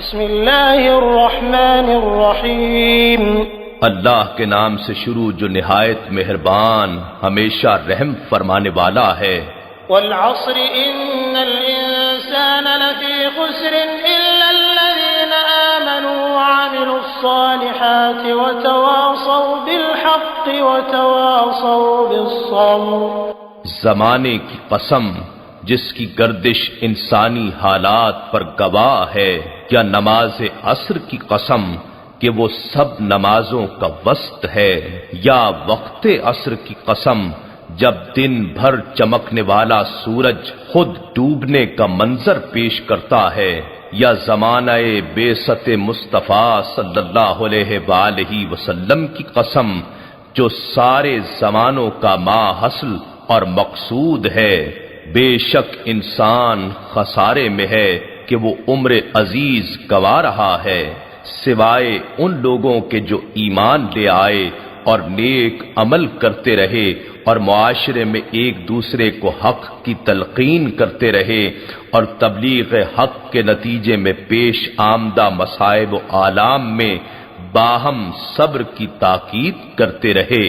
بسم اللہ الرحمن الرحیم اللہ کے نام سے شروع جو نہایت مہربان ہمیشہ رحم فرمانے والا ہے۔ والعصر ان الانسان لفی خسر الا الذین آمنوا وعملوا الصالحات وتواصوا بالحق وتواصوا بالصبر۔ زمانے کی قسم جس کی گردش انسانی حالات پر گواہ ہے، یا نماز عصر کی قسم کہ وہ سب نمازوں کا وسط ہے، یا وقت عصر کی قسم جب دن بھر چمکنے والا سورج خود ڈوبنے کا منظر پیش کرتا ہے، یا زمانہ بعثت مصطفیٰ صلی اللہ علیہ وآلہ وسلم کی قسم جو سارے زمانوں کا ماحصل اور مقصود ہے۔ بے شک انسان خسارے میں ہے کہ وہ عمر عزیز گوا رہا ہے، سوائے ان لوگوں کے جو ایمان لے آئے اور نیک عمل کرتے رہے اور معاشرے میں ایک دوسرے کو حق کی تلقین کرتے رہے اور تبلیغ حق کے نتیجے میں پیش آمدہ مصائب و آلام میں باہم صبر کی تاکید کرتے رہے۔